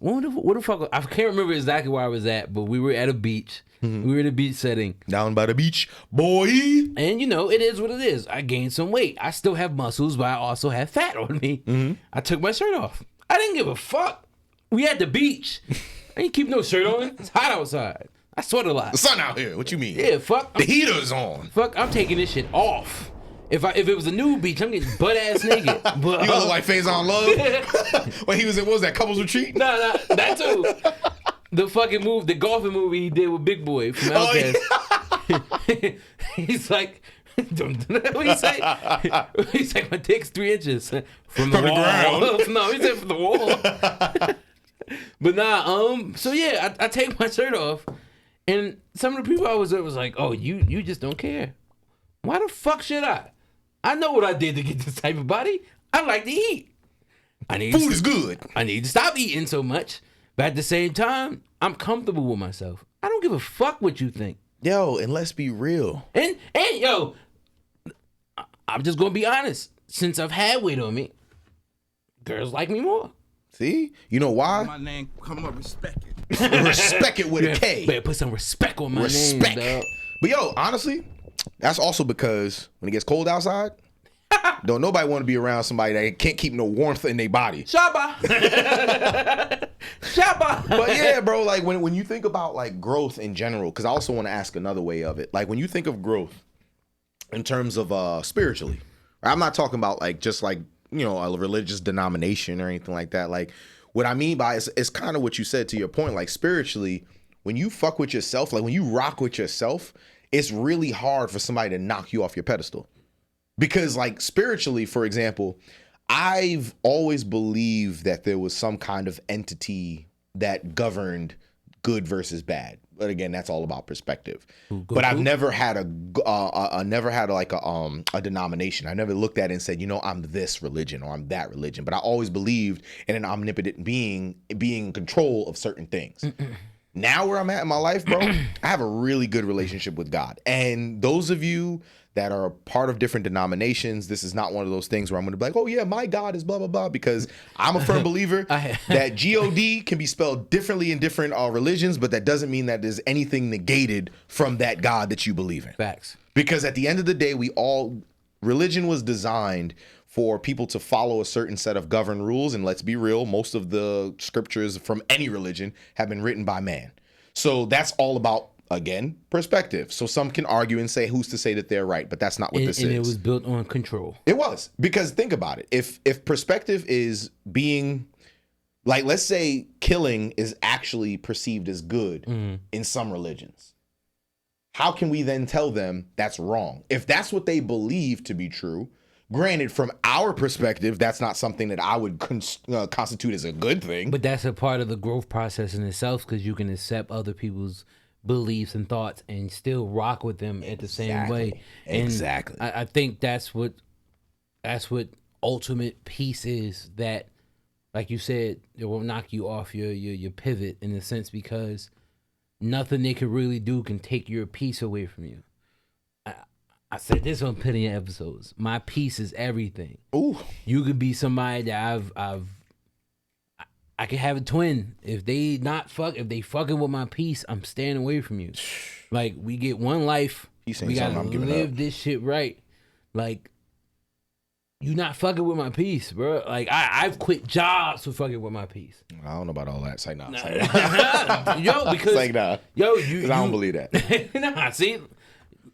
What the fuck? I can't remember exactly where I was at, but we were at a beach. We were in a beach setting. Down by the beach, boy. And it is what it is. I gained some weight. I still have muscles, but I also have fat on me. I took my shirt off. I didn't give a fuck. We at the beach. I ain't keep no shirt on. It's hot outside. I sweat a lot. The sun out here. What you mean? Yeah, fuck. The heater's on. Fuck, I'm taking this shit off. If it was a nude beach, I'm getting butt ass naked. But You gonna look like Faison Love? When he was in, what was that, Couples Retreat? Nah, that too. The fucking the golfing movie he did with Big Boy from Outkast. He's like, what he say? He's like, my dick's 3 inches from the ground. No, he said from the wall. But nah, so yeah, I take my shirt off, and some of the people I was with was like, oh, you just don't care. Why the fuck should I? I know what I did to get this type of body. I like to eat. Food is good. I need to stop eating so much. But at the same time, I'm comfortable with myself. I don't give a fuck what you think. Yo, and let's be real. And yo, I'm just gonna be honest. Since I've had weight on me, girls like me more. See? You know why? My name, come on, respect it. Respect it with a K. Better put some respect on my Respect. name, dog. But yo, honestly, that's also because when it gets cold outside, don't nobody want to be around somebody that can't keep no warmth in their body. Shabba. Shabba. But yeah, bro, like when you think about like growth in general, because I also want to ask another way of it. Like when you think of growth in terms of spiritually, I'm not talking about like just like, a religious denomination or anything like that. Like what I mean by it's kind of what you said to your point. Like spiritually, when you fuck with yourself, like when you rock with yourself, it's really hard for somebody to knock you off your pedestal. Because like spiritually, for example, I've always believed that there was some kind of entity that governed good versus bad. But again, that's all about perspective. But I've never had a denomination. I never looked at it and said, I'm this religion or I'm that religion. But I always believed in an omnipotent being in control of certain things. Now where I'm at in my life, bro, I have a really good relationship with God. And those of you that are a part of different denominations, this is not one of those things where I'm going to be like, oh yeah, my God is blah, blah, blah, because I'm a firm believer that God can be spelled differently in different religions, but that doesn't mean that there's anything negated from that God that you believe in. Facts. Because at the end of the day, religion was designed for people to follow a certain set of governed rules. And let's be real, most of the scriptures from any religion have been written by man. So that's all about, again, perspective. So some can argue and say, who's to say that they're right? But that's not what this is. And it was built on control. It was. Because think about it. If perspective is being, like, let's say killing is actually perceived as good in some religions, how can we then tell them that's wrong? If that's what they believe to be true, granted, from our perspective, that's not something that I would constitute as a good thing. But that's a part of the growth process in itself, because you can accept other people's beliefs and thoughts and still rock with them at the same way. And exactly. I think that's what ultimate peace is. That, like you said, it will knock you off your pivot in a sense, because nothing they can really do can take your peace away from you. I said this on plenty of episodes. My peace is everything. Ooh. You could be somebody that I could have a twin. If they fucking with my peace, I'm staying away from you. Like, we get one life. We gotta live this shit right. Like, you not fucking with my peace, bro. Like, I've quit jobs for fucking with my peace. I don't know about all that. It's like, nah. Yo, because it's like, nah. Yo, I don't believe that. Nah, see,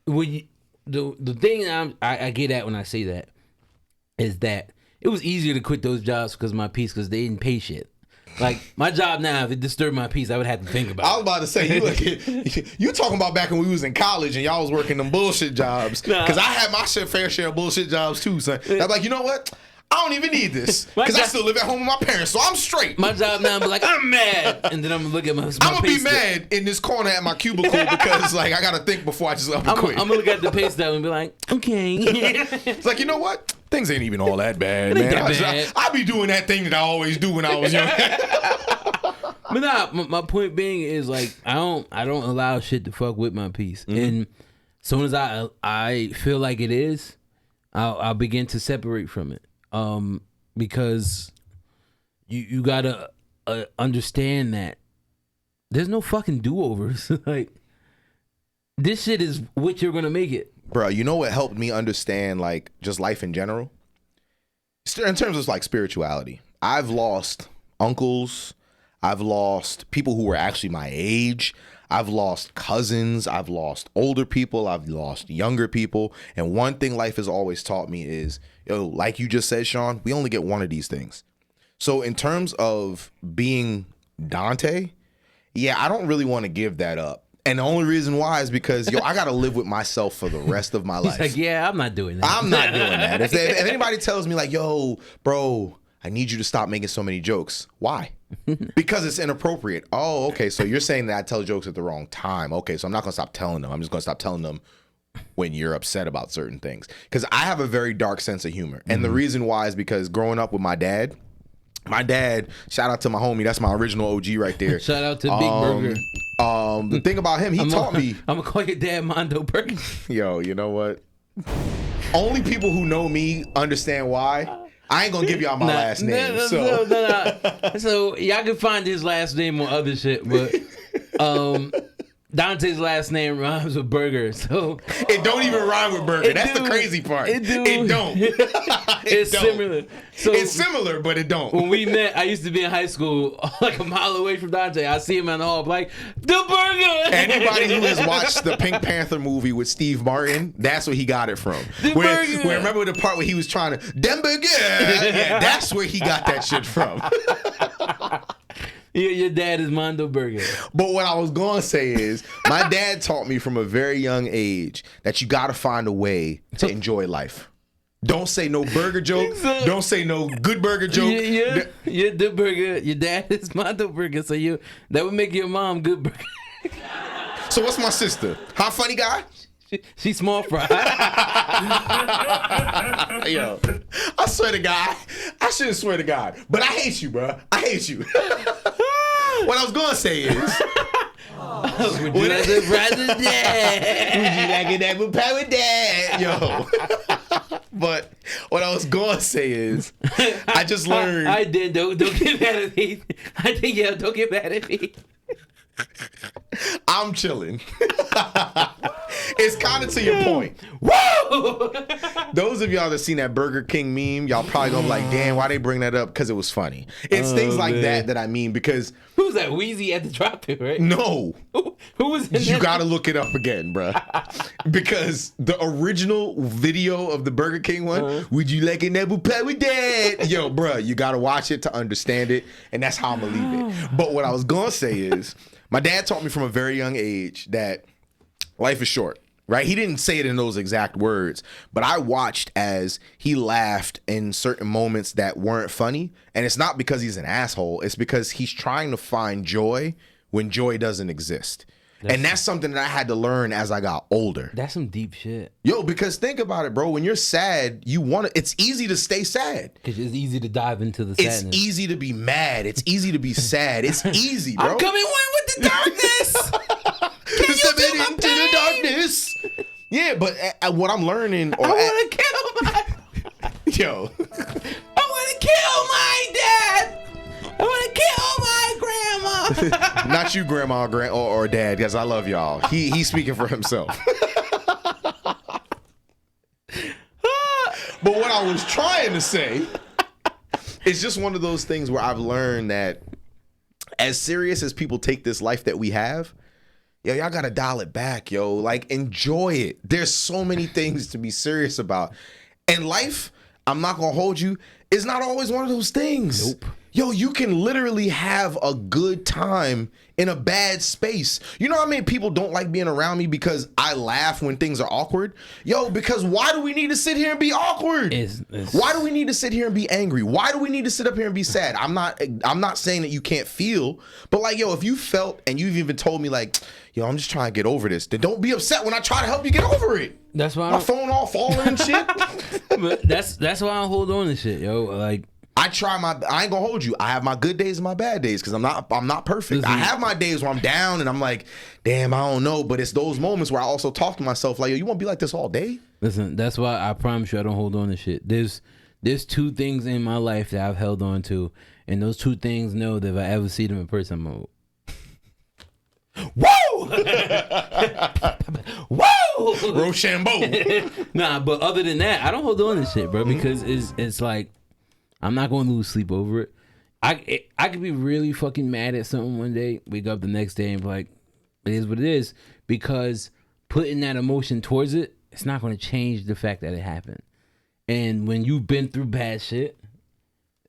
when you, the thing I get at when I say that is that it was easier to quit those jobs because of my peace, because they didn't pay shit. Like, my job now, if it disturbed my peace, I would have to think about it. I was about to say, you talking about back when we was in college and y'all was working them bullshit jobs. Because I had my fair share of bullshit jobs too, son. I'm like, you know what? I don't even need this. Because I still live at home with my parents, so I'm straight. My job now, I'm like, I'm mad. And then I'm going to look at my I'm going to be mad in this corner at my cubicle because, like, I got to think before I just quit. I'm going to look at the pay stub and be like, okay. It's like, you know what? Things ain't even all that bad, man. I be doing that thing that I always do when I was young. But nah, my point being is, like, I don't allow shit to fuck with my peace. And as soon as I feel like it is, I'll begin to separate from it. Because you gotta understand that there's no fucking do-overs. Like, this shit is what you're gonna make it. Bro, you know what helped me understand, like, just life in general? In terms of, like, spirituality. I've lost uncles. I've lost people who were actually my age. I've lost cousins. I've lost older people. I've lost younger people. And one thing life has always taught me is, yo, like you just said, Sean, we only get one of these things. So in terms of being Dante, yeah, I don't really want to give that up. And the only reason why is because, yo, I got to live with myself for the rest of my life. He's like, yeah, I'm not doing that. I'm not doing that. If anybody tells me, like, yo, bro, I need you to stop making so many jokes. Why? Because it's inappropriate. Oh, okay. So you're saying that I tell jokes at the wrong time. Okay, so I'm not going to stop telling them. I'm just going to stop telling them when you're upset about certain things. Because I have a very dark sense of humor. And the reason why is because growing up with my dad, shout out to my homie, that's my original OG right there. Shout out to Big Burger. The thing about him, he taught me. I'm going to call your dad Mondo Burger. Yo, you know what? Only people who know me understand why. I ain't gonna give y'all my last name. So y'all can find his last name on other shit, but Dante's last name rhymes with burger, so it don't even rhyme with burger. That's the crazy part. It don't. It's similar. So it's similar, but it don't. When we met, I used to be in high school, like a mile away from Dante. I see him in the hall, like, the burger. Anybody who has watched the Pink Panther movie with Steve Martin, that's where he got it from. Where remember the part where he was trying to dem burger? Yeah, that's where he got that shit from. Your dad is Mondo Burger. But what I was going to say is, my dad taught me from a very young age that you got to find a way to enjoy life. Don't say no burger joke. Don't say no good burger joke. You're the burger. Your dad is Mondo Burger, so that would make your mom Good Burger. So what's my sister? Huh, funny guy? She's small fry. Yo, I swear to God, I shouldn't swear to God, but I hate you, bro. I hate you. What I was gonna say is, would you like a brother dad? Would you like an apple pie with dad? Yo. But what I was gonna say is, I just learned. I did. Don't get mad at me. I think don't get mad at me. I'm chilling. It's kind of to your point. Woo! Those of y'all that seen that Burger King meme, y'all probably gonna be like, damn, why they bring that up? Because it was funny. It's things like that I mean, because Who's that? Wheezy at the drive-thru, right? no. Who was in You that? gotta look it up again, bro. Because the original video of the Burger King one, would you like an apple pie with that? Yo, bro, you gotta watch it to understand it, and that's how I'm gonna leave it. But what I was gonna say is, my dad taught me from a very young age that life is short. Right? He didn't say it in those exact words, but I watched as he laughed in certain moments that weren't funny. And it's not because he's an asshole. It's because he's trying to find joy when joy doesn't exist. And that's something that I had to learn as I got older. That's some deep shit. Yo, because think about it, bro. When you're sad, it's easy to stay sad. Because it's easy to dive into the sadness. It's easy to be mad. It's easy to be sad. It's easy, bro. I'm coming one with the darkness. Can you Step feel my into the darkness. Yeah, but what I'm learning, I want to kill my. Yo, I want to kill my dad. I want to kill my grandma. not you, grandma, or dad, because I love y'all. He's speaking for himself. But what I was trying to say, it's just one of those things where I've learned that as serious as people take this life that we have, yo, y'all gotta dial it back, yo. Like, enjoy it. There's so many things to be serious about. And life, I'm not gonna hold you, is not always one of those things. Nope. Yo, you can literally have a good time in a bad space. You know how many people don't like being around me because I laugh when things are awkward? Yo, because why do we need to sit here and be awkward? Why do we need to sit here and be angry? Why do we need to sit up here and be sad? I'm not saying that you can't feel, but like, yo, if you felt and you've even told me like, yo, I'm just trying to get over this, then don't be upset when I try to help you get over it. That's why my phone all falling and shit. But that's why I hold on to shit, yo. Like, I ain't gonna hold you. I have my good days and my bad days because I'm not perfect. Listen, I have my days where I'm down and I'm like, damn, I don't know. But it's those moments where I also talk to myself like, yo, you won't be like this all day? Listen, that's why I promise you I don't hold on to shit. There's two things in my life that I've held on to, and those two things know that if I ever see them in person, I'm like, whoa! Whoa! Rochambeau. Nah, but other than that, I don't hold on to shit, bro, because it's like, I'm not going to lose sleep over it. I could be really fucking mad at something one day, wake up the next day and be like, it is what it is. Because putting that emotion towards it, it's not going to change the fact that it happened. And when you've been through bad shit,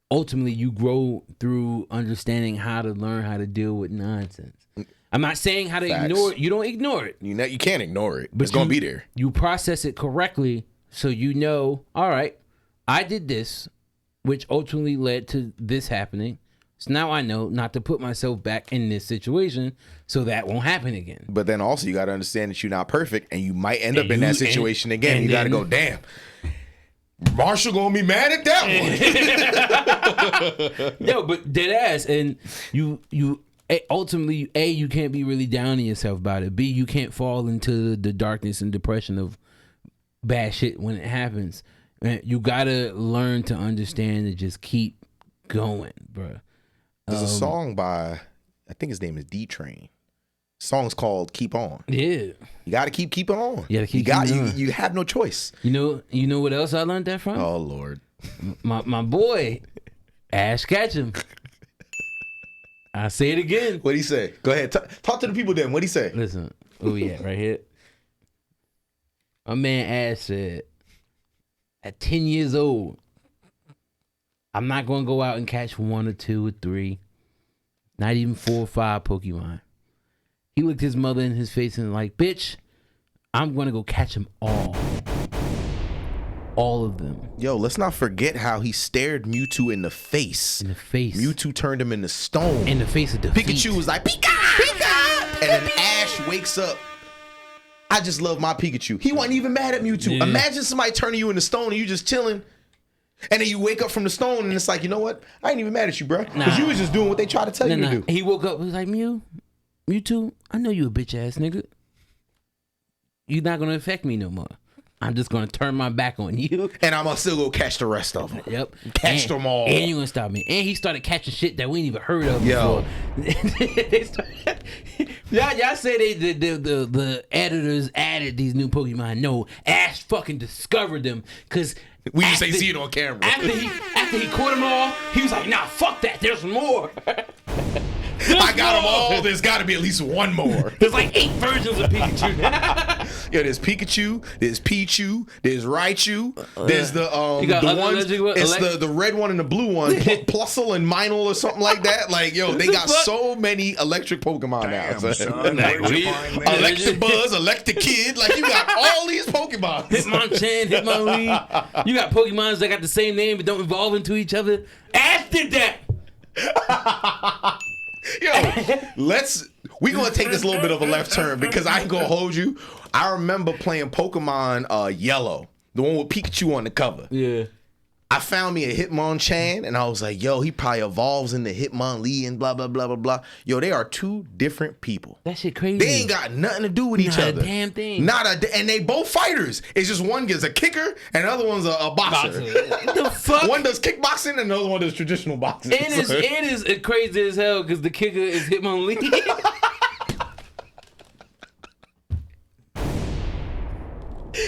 ultimately you grow through understanding how to learn how to deal with nonsense. I'm not saying how to ignore it. You don't ignore it. You can't ignore it. But it's going to be there. You process it correctly so you know, all right, I did this, which ultimately led to this happening. So now I know not to put myself back in this situation so that won't happen again. But then also you got to understand that you're not perfect and you might end up in that situation again. You got to go, damn, Marshall going to be mad at that one. No, but dead ass. And you ultimately, A, you can't be really down on yourself about it. B, you can't fall into the darkness and depression of bad shit when it happens. You gotta learn to understand and just keep going, bro. There's a song by, I think his name is D-Train. Song's called "Keep On." Yeah, you gotta keep on. You gotta keep on. You have no choice. You know what else I learned that from? Oh Lord, my boy, Ash Ketchum. I say it again. What'd he say? Go ahead, talk to the people. Then what'd he say? Listen, oh yeah, right here. My man Ash said, at 10 years old, I'm not going to go out and catch 1 or 2 or 3, not even 4 or 5 Pokemon. He looked his mother in his face and like, bitch, I'm going to go catch them all. All of them. Yo, let's not forget how he stared Mewtwo in the face. In the face. Mewtwo turned him into stone. In the face of defeat. Pikachu was like, Pika! Pika! And then Ash wakes up. I just love my Pikachu. He wasn't even mad at Mewtwo. Yeah. Imagine somebody turning you into stone and you just chilling. And then you wake up from the stone and it's like, you know what? I ain't even mad at you, bro. Because you was just doing what they tried to tell you to do. He woke up and was like, Mewtwo, I know you a bitch ass nigga. You're not going to affect me no more. I'm just gonna turn my back on you. And I'm gonna still go catch the rest of them. Yep. Catch them all. And you gonna stop me. And he started catching shit that we ain't even heard of Yo. before. Y'all say the editors added these new Pokemon. No, Ash fucking discovered them because We just ain't see it on camera. After he caught them all, he was like, nah, fuck that, there's more. I got them all. There's got to be at least one more. There's like 8 versions of Pikachu now. Yeah, there's Pikachu, there's Pichu, there's Raichu, there's the got the other ones. It's the red one and the blue one, Plusle and Minel or something like that. Like, yo, they got so many electric Pokemon now. Son, Like, where'd you find this? Electric Buzz, Electric Kid, like you got all these Pokemon. Hitmonchan, Hitmonlee. You got Pokemons that got the same name but don't evolve into each other. Ash did that. Yo, we gonna take this little bit of a left turn because I ain't gonna hold you. I remember playing Pokemon Yellow, the one with Pikachu on the cover. Yeah. I found me a Hitmonchan and I was like, yo, he probably evolves into Hitmonlee and blah, blah, blah, blah, blah. Yo, they are 2 different people. That shit crazy. They ain't got nothing to do with each other. Not a damn thing. And they both fighters. It's just one gives a kicker and the other one's a boxer. What the fuck? One does kickboxing and the other one does traditional boxing. It is crazy as hell because the kicker is Hitmonlee.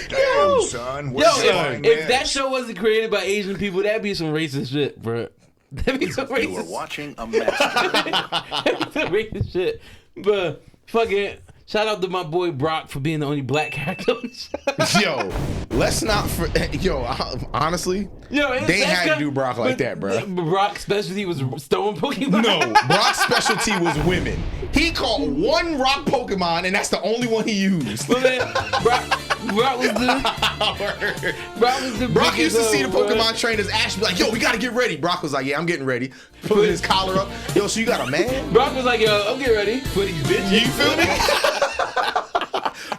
Damn, son. Where'd you find If this? that show wasn't created by Asian people, that'd be some racist shit, bro. That'd be some You were racist. watching a master. That'd be some racist shit. But fucking shout out to my boy Brock for being the only black character on the show. Yo, let's not. Honestly, they had to do Brock like that, bro. Brock's specialty was stone Pokemon. No, Brock's specialty was women. He caught one rock Pokemon, and that's the only one he used. But man, Brock was the. Brock biggest, used to see the bro. Pokemon trainers Ash be like, yo, we gotta get ready. Brock was like, yeah, I'm getting ready. Put his collar up. Yo, so you got a man? Brock was like, yo, I'm getting ready for these bitches. You feel me?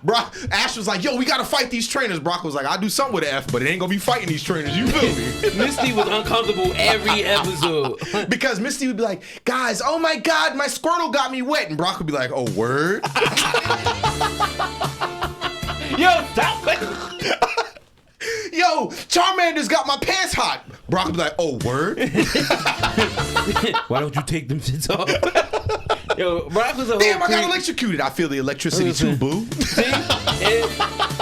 Brock, Ash was like, yo, we gotta fight these trainers. Brock was like, I'll do something with an F, but it ain't gonna be fighting these trainers. You feel me? Misty was uncomfortable every episode. Because Misty would be like, guys, oh my God, my Squirtle got me wet. And Brock would be like, oh, word? Yo, stop it. Yo, Charmander's got my pants hot. Brock would be like, oh, word? Why don't you take them shits off? Yo, Brock was a whole Damn, I got creep. electrocuted. I feel the electricity too, boo. See? And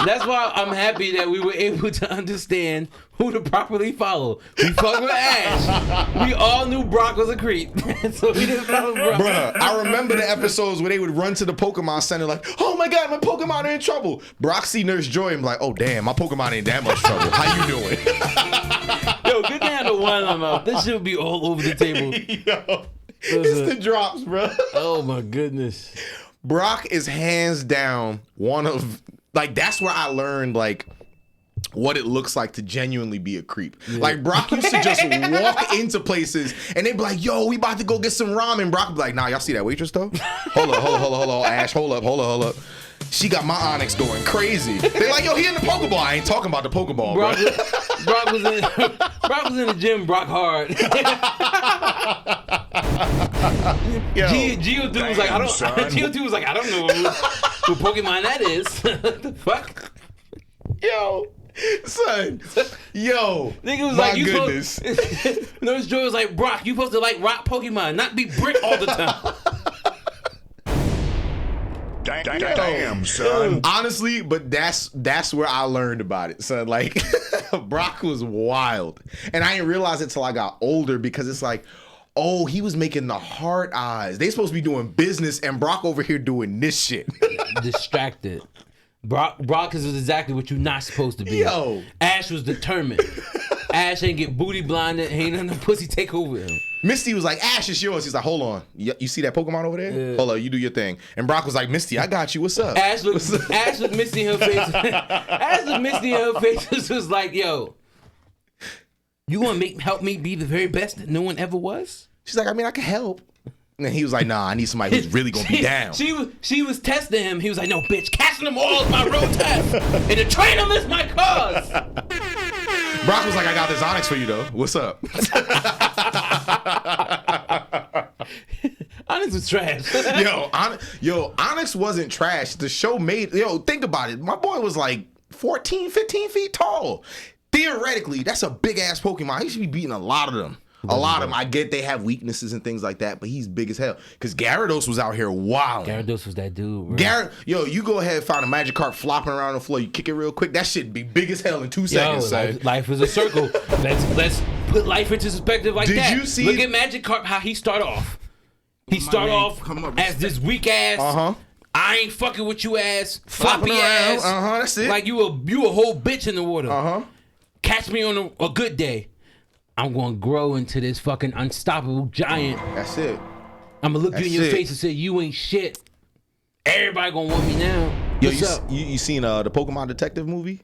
that's why I'm happy that we were able to understand who to properly follow. We fucked with Ash. We all knew Brock was a creep. So we didn't follow Brock. Bruh, I remember the episodes where they would run to the Pokemon Center like, oh my God, my Pokemon are in trouble. Brock see Nurse Joy and be like, oh damn, my Pokemon ain't that much trouble. How you doing? Yo, good thing I had the one on my mouth. This shit would be all over the table. Yo, it's the drops, bro. Oh my goodness. Brock is hands down one of, like, that's where I learned, like, what it looks like to genuinely be a creep. Yeah. Like, Brock used to just walk into places and they'd be like, yo, we about to go get some ramen. Brock would be like, nah, y'all see that waitress though? Hold up, Ash, hold up. She got my Onyx going crazy. They're like, yo, he in the Pokeball. I ain't talking about the Pokeball, bro. Brock was in the gym, Brock hard. Geodude was like, Geodude was like, I don't know who Pokemon that is. What the fuck? Yo. Son, yo, nigga was my like, goodness. Nurse Joy was like, Brock, you supposed to like rock Pokemon, not be brick all the time. Damn, son. Honestly, but that's where I learned about it, son. Like, Brock was wild, and I didn't realize it till I got older because it's like, oh, he was making the heart eyes. They supposed to be doing business, and Brock over here doing this shit. Distracted. Brock is exactly what you're not supposed to be. Yo. Ash was determined. Ash ain't get booty blinded. Ain't none of the pussy take over him. Misty was like, Ash, it's yours. He's like, hold on. You see that Pokemon over there? Yeah. Hold on, you do your thing. And Brock was like, Misty, I got you. What's up? Ash looked Misty in her face. Ash looked Misty in her face was like, yo, you want to help me be the very best that no one ever was? She's like, I mean, I can help. And he was like, nah, I need somebody who's really gonna be down. She was testing him. He was like, no, bitch, catching them all is my road test. And the train them is my cause. Brock was like, I got this Onyx for you though. What's up? Onyx was trash. Onyx wasn't trash. The show made, think about it. My boy was like 14, 15 feet tall. Theoretically, that's a big ass Pokemon. He should be beating a lot of them. A lot of them. I get they have weaknesses and things like that, but he's big as hell. Because Gyarados was out here wilding. Gyarados was that dude, bro. You go ahead and find a Magikarp flopping around the floor. You kick it real quick. That shit be big as hell in 2 seconds. Life is a circle. let's put life into perspective like that. Did you see? Look at Magikarp, how he start off. He start off as this weak ass. I ain't fucking with you ass, floppy ass. That's it. Like you a whole bitch in the water. Catch me on a good day. I'm going to grow into this fucking unstoppable giant. That's it. I'm going to look you in your face and say, you ain't shit. Everybody going to want me now. What's up? You seen the Pokemon Detective movie?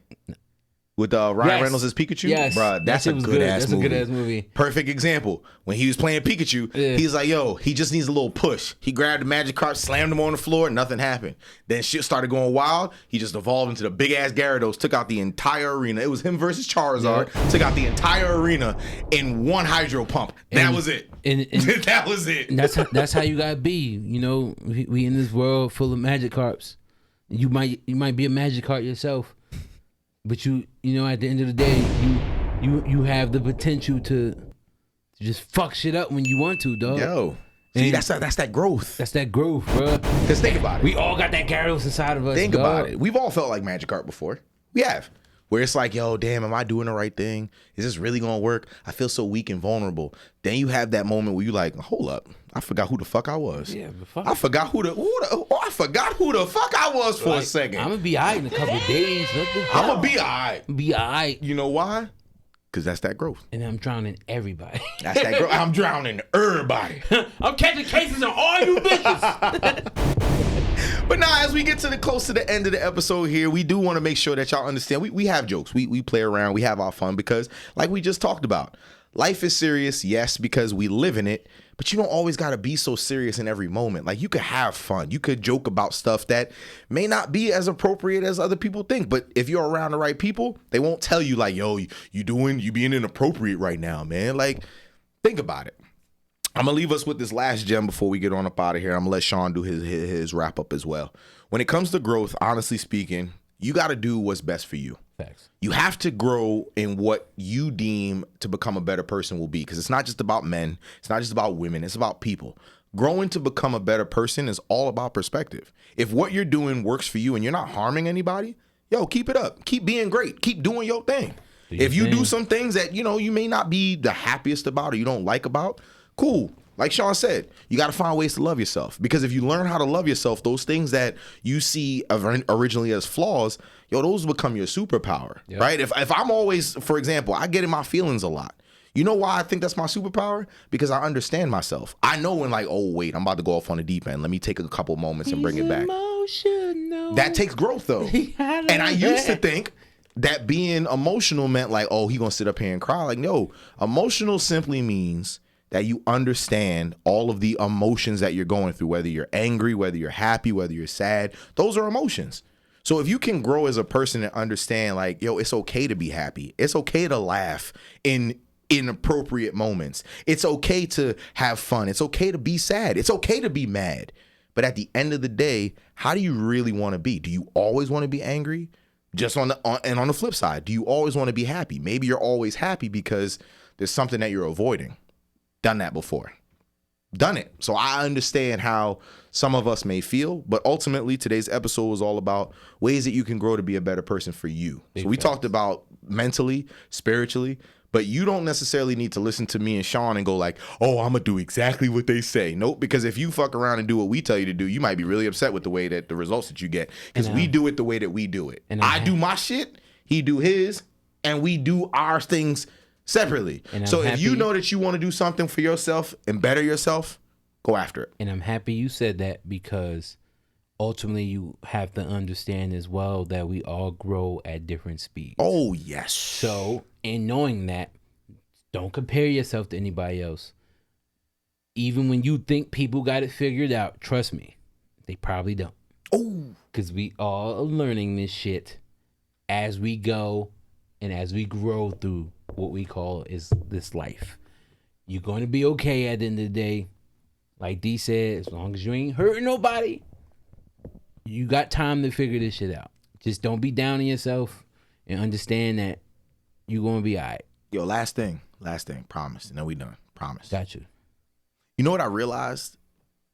With Ryan Reynolds as Pikachu? Yes. Bruh, that's a good ass movie. That's a good ass movie. Perfect example. When he was playing Pikachu, he's like, yo, he just needs a little push. He grabbed the Magikarp, slammed him on the floor, nothing happened. Then shit started going wild. He just evolved into the big ass Gyarados, took out the entire arena. It was him versus Charizard, took out the entire arena in one hydro pump. That was it. And that was it. And that's how you gotta be. You know, we in this world full of Magikarps. You might be a Magikarp yourself. But you know, at the end of the day, you have the potential to just fuck shit up when you want to, dog. Yo, see, that's that growth. That's that growth, bro. Because think about it. We all got that Gyarados inside of us. Think about it. We've all felt like Magikarp before. We have. Where it's like, yo, damn, am I doing the right thing? Is this really gonna work? I feel so weak and vulnerable. Then you have that moment where you like, hold up, I forgot who the fuck I was. Yeah, but fuck. I forgot who the fuck I was for a second. I'm gonna be alright in a couple of days. I'm gonna be alright. Be alright. You know why? Because that's that growth. And I'm drowning everybody. That's that growth. I'm drowning everybody. I'm catching cases on all you bitches. But now, as we get close to the end of the episode here, we do want to make sure that y'all understand we have jokes. We play around. We have our fun because, like we just talked about, life is serious, yes, because we live in it. But you don't always got to be so serious in every moment. Like, you could have fun. You could joke about stuff that may not be as appropriate as other people think. But if you're around the right people, they won't tell you like, yo, you being inappropriate right now, man. Like, think about it. I'm going to leave us with this last gem before we get on up out of here. I'm going to let Sean do his wrap up as well. When it comes to growth, honestly speaking, you got to do what's best for you. Facts. You have to grow in what you deem to become a better person will be, because it's not just about men. It's not just about women. It's about people. Growing to become a better person is all about perspective. If what you're doing works for you and you're not harming anybody, yo, keep it up. Keep being great. Keep doing your thing. If you do some things that, you may not be the happiest about or you don't like about, cool. Like Sean said, you got to find ways to love yourself, because if you learn how to love yourself, those things that you see originally as flaws, yo, those become your superpower, right? If I'm always, for example, I get in my feelings a lot. You know why I think that's my superpower? Because I understand myself. I know when like, oh, wait, I'm about to go off on the deep end. Let me take a couple moments and bring it back. That takes growth, though. And I used to think that being emotional meant like, oh, he going to sit up here and cry. Like, no, emotional simply means that you understand all of the emotions that you're going through, whether you're angry, whether you're happy, whether you're sad. Those are emotions. So if you can grow as a person and understand like, yo, it's okay to be happy. It's okay to laugh in inappropriate moments. It's okay to have fun. It's okay to be sad. It's okay to be mad. But at the end of the day, how do you really want to be? Do you always want to be angry? Just on the flip side, do you always want to be happy? Maybe you're always happy because there's something that you're avoiding. Done that before. Done it. So I understand how some of us may feel, but ultimately today's episode was all about ways that you can grow to be a better person for you. So we talked about mentally, spiritually, but you don't necessarily need to listen to me and Sean and go like, oh, I'm going to do exactly what they say. Nope, because if you fuck around and do what we tell you to do, you might be really upset with the way that the results that you get, because we do it the way that we do it. And I do my shit, he do his, and we do our things separately. So if you know that you want to do something for yourself and better yourself, go after it. And I'm happy you said that, because ultimately you have to understand as well that we all grow at different speeds. Oh, yes. So in knowing that, don't compare yourself to anybody else. Even when you think people got it figured out, trust me, they probably don't. Oh. Because we all are learning this shit as we go and as we grow through what we call is this life. You're going to be okay at the end of the day. Like D said, as long as you ain't hurting nobody, you got time to figure this shit out. Just don't be down on yourself and understand that you're gonna be all right. Yo, last thing, promise. And then we done. Promise. Got you. You know what I realized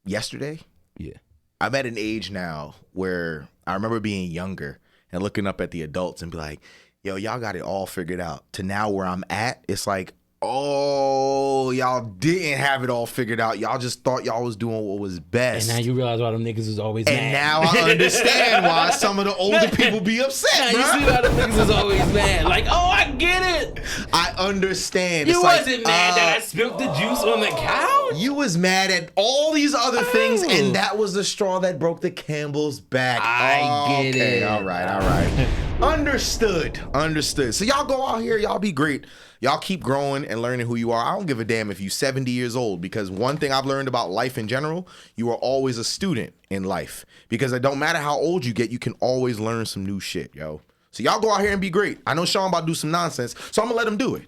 yesterday? Yeah. I'm at an age now where I remember being younger and looking up at the adults and be like, yo, y'all got it all figured out. To now where I'm at, it's like, oh, y'all didn't have it all figured out. Y'all just thought y'all was doing what was best. And now you realize why them niggas is always mad. And now I understand why some of the older people be upset, Now you bruh. see why them niggas is always mad. Like, oh, I get it. I understand. You It's like, wasn't mad that I spilled the juice on the couch. you was mad at all these other things, and that was the straw that broke the camel's back. I get it. All right. Understood. So y'all go out here, y'all be great. Y'all keep growing and learning who you are. I don't give a damn if you're 70 years old, because one thing I've learned about life in general, you are always a student in life. Because it don't matter how old you get, you can always learn some new shit, yo. So y'all go out here and be great. I know Sean about to do some nonsense, so I'm gonna let him do it.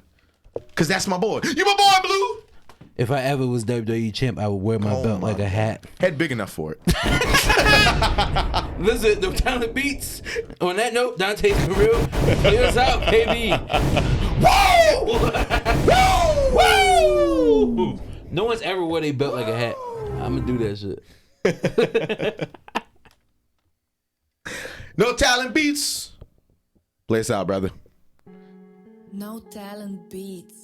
Cause that's my boy. You my boy, Blue. If I ever was WWE champ, I would wear my belt like a hat. Head big enough for it. Listen, the talent beats. On that note, Dante's for real. Clear us out, baby. Woo! Woo! Woo! No one's ever wore a belt like a hat. I'm gonna do that shit. No talent beats. Play us out, brother. No talent beats.